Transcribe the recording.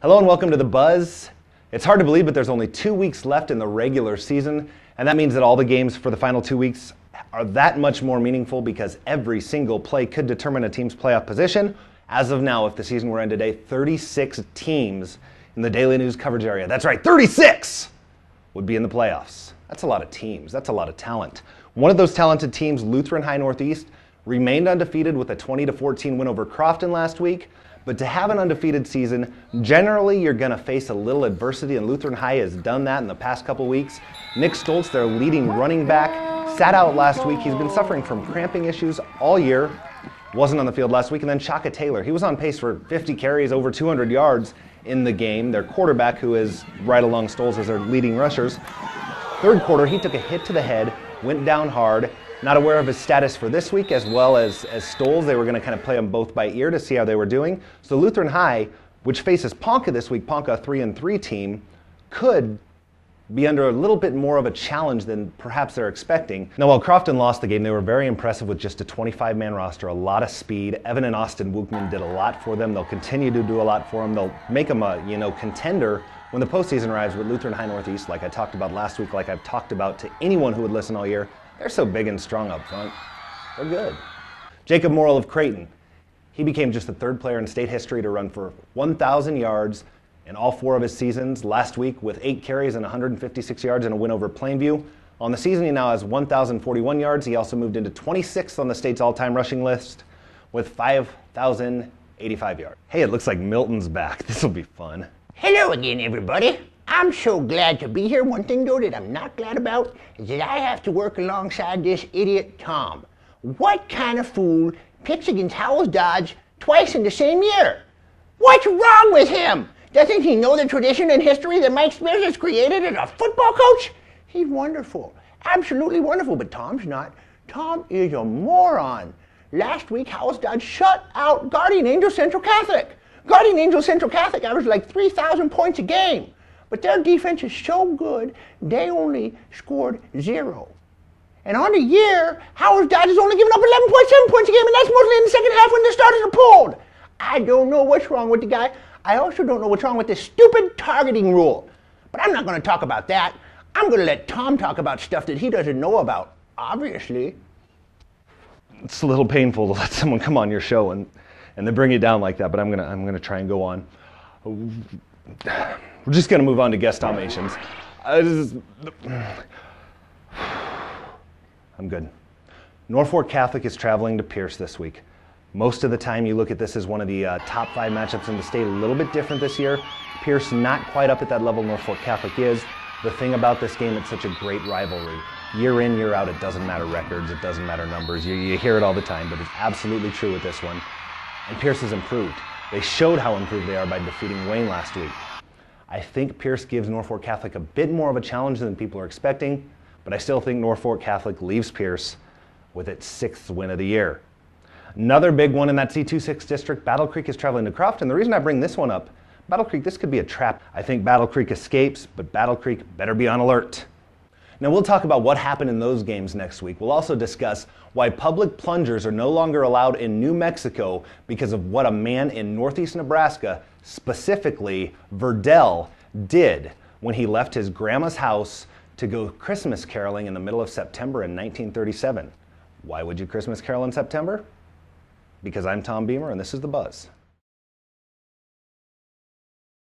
Hello and welcome to The Buzz. It's hard to believe, but there's only 2 weeks left in the regular season, and that means that all the games for the final 2 weeks are that much more meaningful because every single play could determine a team's playoff position. As of now, if the season were to end today, 36 teams in the daily news coverage area, that's right, 36 would be in the playoffs. That's a lot of teams. That's a lot of talent. One of those talented teams, Lutheran High Northeast, remained undefeated with a 20-14 win over Creighton last week. But to have an undefeated season, generally you're going to face a little adversity, and Lutheran High has done that in the past couple weeks. Nick Stoltz, their leading running back, sat out last week. He's been suffering from cramping issues all year. Wasn't on the field last week. And then Shaka Taylor, he was on pace for 50 carries, over 200 yards in the game. Their quarterback, who is right along Stoltz as their leading rushers. Third quarter, he took a hit to the head, went down hard. Not aware of his status for this week, as well as Stoltz. They were going to kind of play them both by ear to see how they were doing. So Lutheran High, which faces Ponca this week, Ponca, a 3-3 team, could be under a little bit more of a challenge than perhaps they're expecting. Now, while Creighton lost the game, they were very impressive with just a 25-man roster, a lot of speed. Evan and Austin Wookman did a lot for them. They'll continue to do a lot for them. They'll make them a contender when the postseason arrives with Lutheran High Northeast, like I talked about last week, like I've talked about to anyone who would listen all year. They're so big and strong up front. They're good. Jacob Morrill of Creighton. He became just the third player in state history to run for 1,000 yards in all 4 of his seasons. Last week with 8 carries and 156 yards and a win over Plainview. On the season, he now has 1,041 yards. He also moved into 26th on the state's all-time rushing list with 5,085 yards. Hey, it looks like Milton's back. This will be fun. Hello again, everybody. I'm so glad to be here. One thing, though, that I'm not glad about is that I have to work alongside this idiot Tom. What kind of fool picks against Howells Dodge twice in the same year? What's wrong with him? Doesn't he know the tradition and history that Mike Spears has created as a football coach? He's wonderful, absolutely wonderful, but Tom's not. Tom is a moron. Last week, Howells Dodge shut out Guardian Angel Central Catholic. Guardian Angel Central Catholic averaged like 3,000 points a game. But their defense is so good, they only scored 0. And on the year, Howells Dodge has only given up 11.7 points a game, and that's mostly in the second half when the starters are pulled. I don't know what's wrong with the guy. I also don't know what's wrong with this stupid targeting rule. But I'm not going to talk about that. I'm going to let Tom talk about stuff that he doesn't know about, obviously. It's a little painful to let someone come on your show and then bring you down like that, but I'm gonna try and go on. We're just going to move on to GuesTOmations. I'm good. Norfolk Catholic is traveling to Pierce this week. Most of the time you look at this as one of the top 5 matchups in the state, a little bit different this year. Pierce not quite up at that level Norfolk Catholic is. The thing about this game, it's such a great rivalry. Year in, year out, it doesn't matter records, it doesn't matter numbers. You hear it all the time, but it's absolutely true with this one. And Pierce has improved. They showed how improved they are by defeating Wayne last week. I think Pierce gives Norfolk Catholic a bit more of a challenge than people are expecting, but I still think Norfolk Catholic leaves Pierce with its 6th win of the year. Another big one in that C2-6 district, Battle Creek is traveling to Creighton. The reason I bring this one up, Battle Creek, this could be a trap. I think Battle Creek escapes, but Battle Creek better be on alert. Now we'll talk about what happened in those games next week. We'll also discuss why public plungers are no longer allowed in New Mexico because of what a man in Northeast Nebraska, specifically Verdell, did when he left his grandma's house to go Christmas caroling in the middle of September in 1937. Why would you Christmas carol in September? Because I'm Tom Beamer and this is The Buzz.